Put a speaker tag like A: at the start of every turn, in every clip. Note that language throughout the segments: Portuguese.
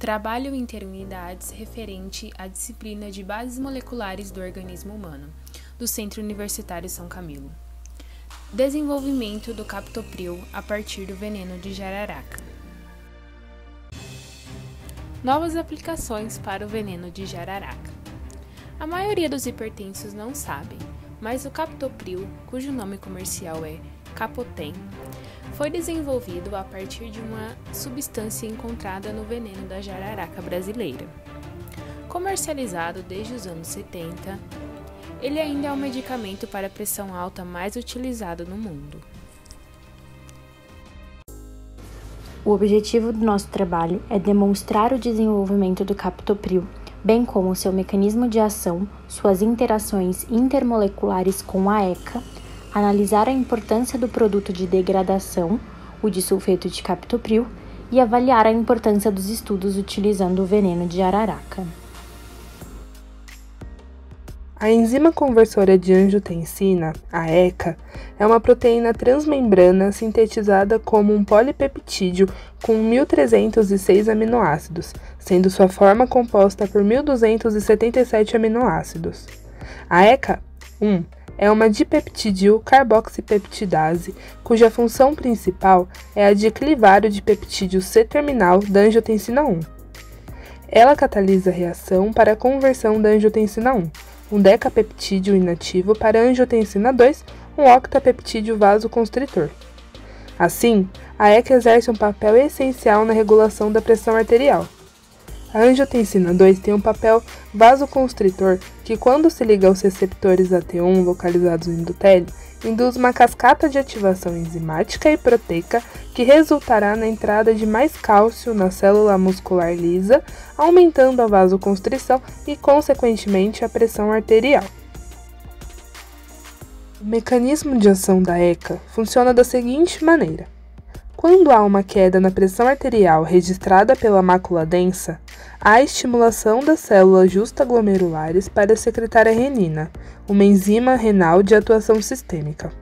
A: Trabalho em unidades referente à disciplina de bases moleculares do organismo humano, do Centro Universitário São Camilo. Desenvolvimento do captopril a partir do veneno de jararaca. Novas aplicações para o veneno de jararaca. A maioria dos hipertensos não sabem, mas o captopril, cujo nome comercial é Capoten, foi desenvolvido a partir de uma substância encontrada no veneno da jararaca brasileira. Comercializado desde os anos 70, ele ainda é o medicamento para pressão alta mais utilizado no mundo.
B: O objetivo do nosso trabalho é demonstrar o desenvolvimento do captopril, bem como seu mecanismo de ação, suas interações intermoleculares com a ECA, analisar a importância do produto de degradação, o disulfeto de captopril, e avaliar a importância dos estudos utilizando o veneno de jararaca.
C: A enzima conversora de angiotensina, a ECA, é uma proteína transmembrana sintetizada como um polipeptídeo com 1.306 aminoácidos, sendo sua forma composta por 1.277 aminoácidos. A ECA-1 é uma dipeptidil carboxipeptidase, cuja função principal é a de clivar o dipeptídeo C-terminal da angiotensina 1. Ela catalisa a reação para a conversão da angiotensina 1, um decapeptídeo inativo, para angiotensina 2, um octapeptídeo vasoconstritor. Assim, a ECA exerce um papel essencial na regulação da pressão arterial. A angiotensina 2 tem um papel vasoconstritor que, quando se liga aos receptores AT1 localizados no endotélio, induz uma cascata de ativação enzimática e proteica que resultará na entrada de mais cálcio na célula muscular lisa, aumentando a vasoconstrição e, consequentemente, a pressão arterial. O mecanismo de ação da ECA funciona da seguinte maneira. Quando há uma queda na pressão arterial registrada pela mácula densa, há estimulação das células justaglomerulares para secretar a renina, uma enzima renal de atuação sistêmica.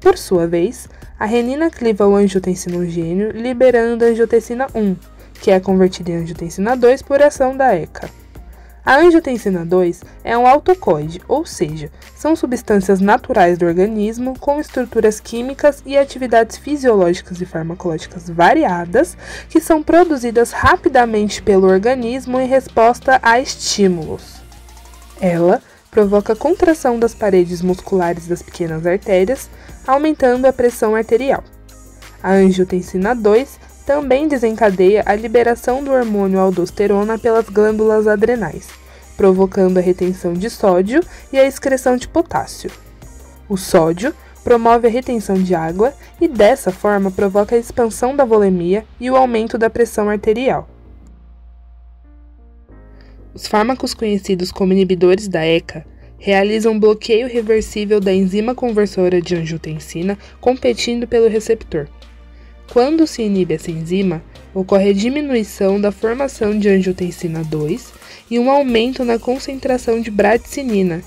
C: Por sua vez, a renina cliva o angiotensinogênio, liberando a angiotensina 1, que é convertida em angiotensina 2 por ação da ECA. A angiotensina 2 é um autocoide, ou seja, são substâncias naturais do organismo com estruturas químicas e atividades fisiológicas e farmacológicas variadas que são produzidas rapidamente pelo organismo em resposta a estímulos. Ela provoca a contração das paredes musculares das pequenas artérias, aumentando a pressão arterial. A angiotensina 2 também desencadeia a liberação do hormônio aldosterona pelas glândulas adrenais, provocando a retenção de sódio e a excreção de potássio. O sódio promove a retenção de água e, dessa forma, provoca a expansão da volemia e o aumento da pressão arterial. Os fármacos conhecidos como inibidores da ECA realizam bloqueio reversível da enzima conversora de angiotensina competindo pelo receptor. Quando se inibe essa enzima, ocorre a diminuição da formação de angiotensina 2 e um aumento na concentração de bradicinina,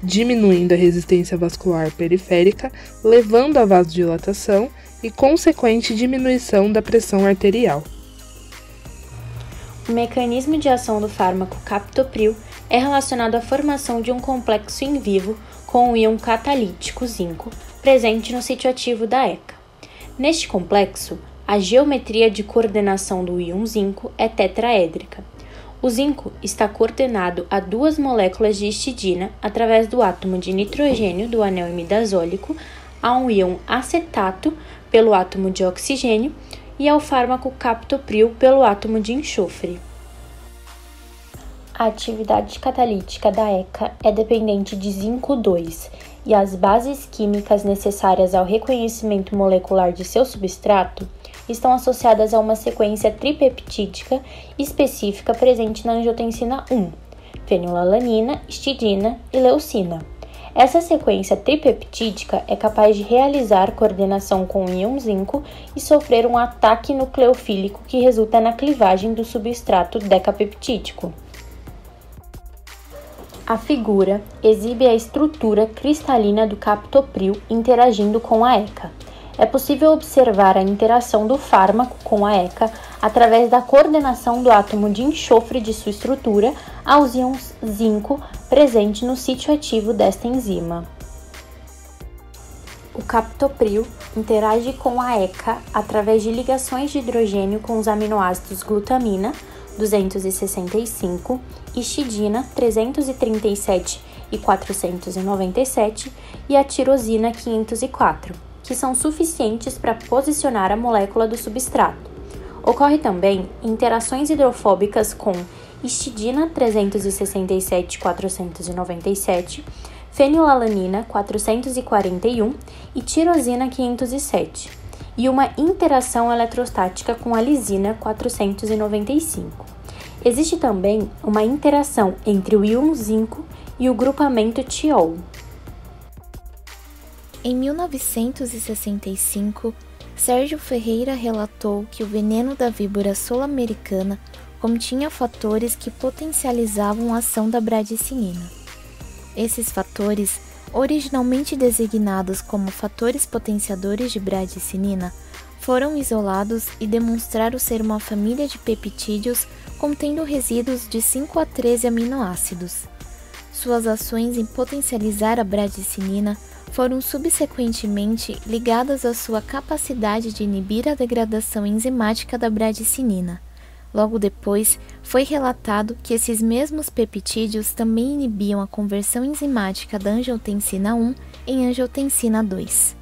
C: diminuindo a resistência vascular periférica, levando à vasodilatação e consequente diminuição da pressão arterial.
B: O mecanismo de ação do fármaco captopril é relacionado à formação de um complexo in vivo com o íon catalítico zinco presente no sítio ativo da ECA. Neste complexo, a geometria de coordenação do íon zinco é tetraédrica. O zinco está coordenado a duas moléculas de histidina através do átomo de nitrogênio do anel imidazólico, a um íon acetato pelo átomo de oxigênio e ao fármaco captopril pelo átomo de enxofre. A atividade catalítica da ECA é dependente de zinco 2 e as bases químicas necessárias ao reconhecimento molecular de seu substrato estão associadas a uma sequência tripeptídica específica presente na angiotensina 1, fenilalanina, histidina e leucina. Essa sequência tripeptídica é capaz de realizar coordenação com o íon zinco e sofrer um ataque nucleofílico que resulta na clivagem do substrato decapeptídico. A figura exibe a estrutura cristalina do captopril interagindo com a ECA. é possível observar a interação do fármaco com a ECA através da coordenação do átomo de enxofre de sua estrutura aos íons zinco presente no sítio ativo desta enzima. O captopril interage com a ECA através de ligações de hidrogênio com os aminoácidos glutamina, 265, histidina, 337 e 497, e a tirosina, 504, que são suficientes para posicionar a molécula do substrato. Ocorre também interações hidrofóbicas com histidina, 367 e 497, fenilalanina, 441 e tirosina, 507, e uma interação eletrostática com a lisina, 495. Existe também uma interação entre o íon zinco e o grupamento tiol.
D: Em 1965, Sérgio Ferreira relatou que o veneno da víbora sul-americana continha fatores que potencializavam a ação da bradicinina. Esses fatores, originalmente designados como fatores potenciadores de bradicinina, foram isolados e demonstraram ser uma família de peptídeos contendo resíduos de 5 a 13 aminoácidos. Suas ações em potencializar a bradicinina foram subsequentemente ligadas à sua capacidade de inibir a degradação enzimática da bradicinina. Logo depois, foi relatado que esses mesmos peptídeos também inibiam a conversão enzimática da angiotensina 1 em angiotensina 2.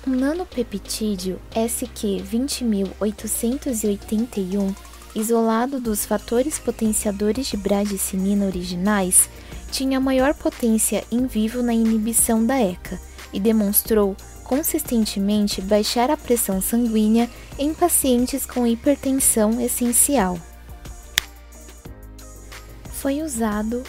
D: Um nanopeptídeo SQ20881, isolado dos fatores potenciadores de bradicinina originais, tinha maior potência in vivo na inibição da ECA e demonstrou consistentemente baixar a pressão sanguínea em pacientes com hipertensão essencial. Foi usado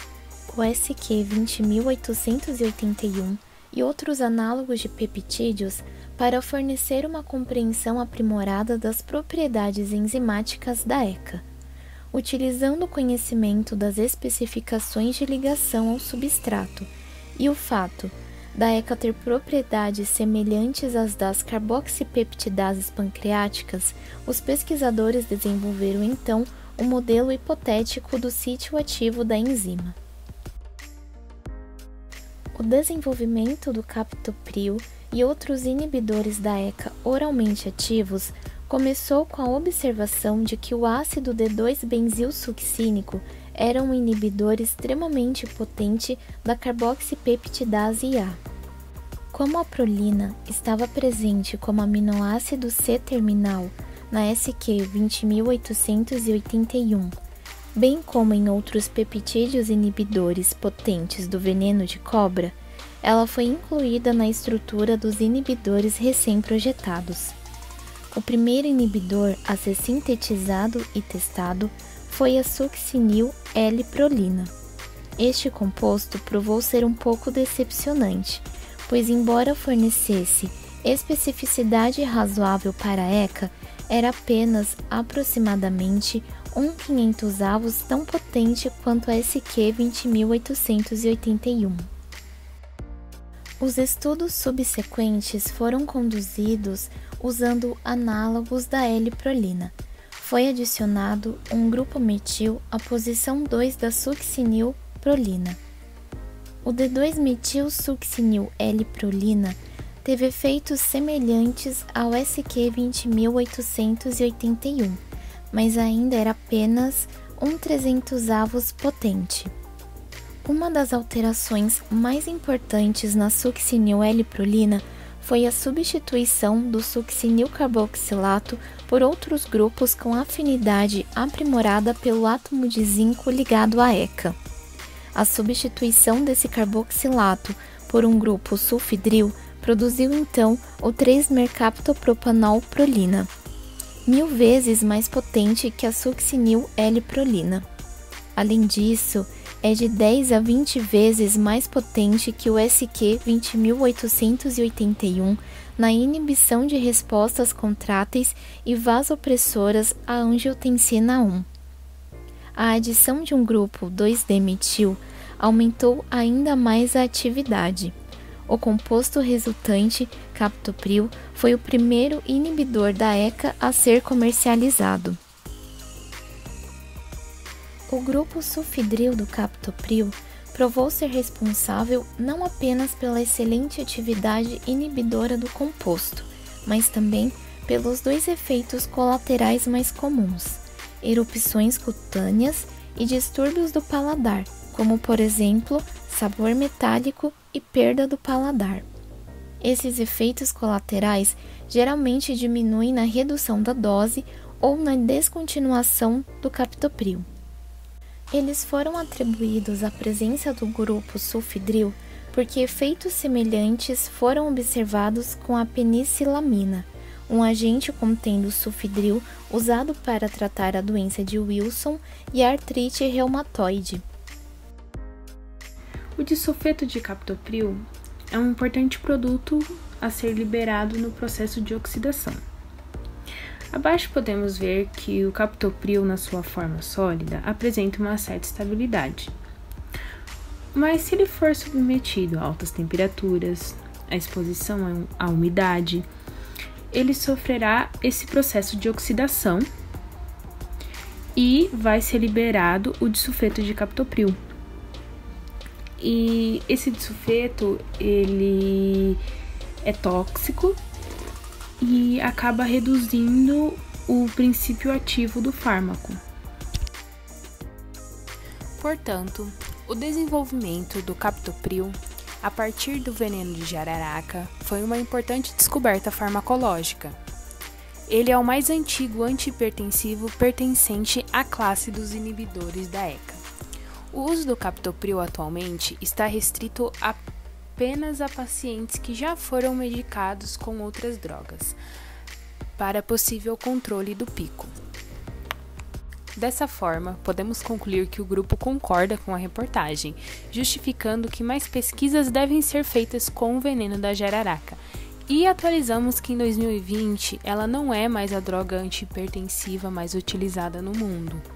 D: o SQ20881 e outros análogos de peptídeos para fornecer uma compreensão aprimorada das propriedades enzimáticas da ECA, utilizando o conhecimento das especificações de ligação ao substrato e o fato da ECA ter propriedades semelhantes às das carboxipeptidases pancreáticas. Os pesquisadores desenvolveram então o modelo hipotético do sítio ativo da enzima. O desenvolvimento do captopril e outros inibidores da ECA oralmente ativos começou com a observação de que o ácido D2-benzilsuccínico era um inibidor extremamente potente da carboxipeptidase IA. Como a prolina estava presente como aminoácido C-terminal na SQ20881, bem como em outros peptídeos inibidores potentes do veneno de cobra, ela foi incluída na estrutura dos inibidores recém-projetados. O primeiro inibidor a ser sintetizado e testado foi a succinil L-prolina. Este composto provou ser um pouco decepcionante, pois embora fornecesse especificidade razoável para a ECA, era apenas aproximadamente 1/500 avos tão potente quanto a SQ20881. Os estudos subsequentes foram conduzidos usando análogos da L-prolina. Foi adicionado um grupo metil à posição 2 da succinil-prolina. O D2-metil-succinil L-prolina teve efeitos semelhantes ao SQ20881, mas ainda era apenas 1/300 potente. Uma das alterações mais importantes na succinil L-prolina foi a substituição do succinil carboxilato por outros grupos com afinidade aprimorada pelo átomo de zinco ligado à ECA. A substituição desse carboxilato por um grupo sulfidril produziu então o 3-mercaptopropanol-prolina, 1000 vezes mais potente que a succinil L-prolina. Além disso, é de 10 a 20 vezes mais potente que o SQ20881 na inibição de respostas contráteis e vasopressoras à angiotensina 1. A adição de um grupo 2D-metil aumentou ainda mais a atividade. o composto resultante, captopril, foi o primeiro inibidor da ECA a ser comercializado. O grupo sulfidril do captopril provou ser responsável não apenas pela excelente atividade inibidora do composto, mas também pelos dois efeitos colaterais mais comuns: erupções cutâneas e distúrbios do paladar, como por exemplo, sabor metálico e perda do paladar. Esses efeitos colaterais geralmente diminuem na redução da dose ou na descontinuação do captopril. Eles foram atribuídos à presença do grupo sulfidril porque efeitos semelhantes foram observados com a penicilamina, um agente contendo sulfidril usado para tratar a doença de Wilson e a artrite reumatoide.
A: O disulfeto de captopril é um importante produto a ser liberado no processo de oxidação. Abaixo podemos ver que o captopril, na sua forma sólida, apresenta uma certa estabilidade. Mas se ele for submetido a altas temperaturas, a exposição à umidade, ele sofrerá esse processo de oxidação e vai ser liberado o disulfeto de captopril. E esse disulfeto, ele é tóxico e acaba reduzindo o princípio ativo do fármaco. Portanto, o desenvolvimento do captopril a partir do veneno de jararaca foi uma importante descoberta farmacológica. Ele é o mais antigo antihipertensivo pertencente à classe dos inibidores da ECA. O uso do captopril atualmente está restrito apenas a pacientes que já foram medicados com outras drogas, para possível controle do pico. Dessa forma, podemos concluir que o grupo concorda com a reportagem, justificando que mais pesquisas devem ser feitas com o veneno da jararaca, e atualizamos que em 2020 ela não é mais a droga antihipertensiva mais utilizada no mundo.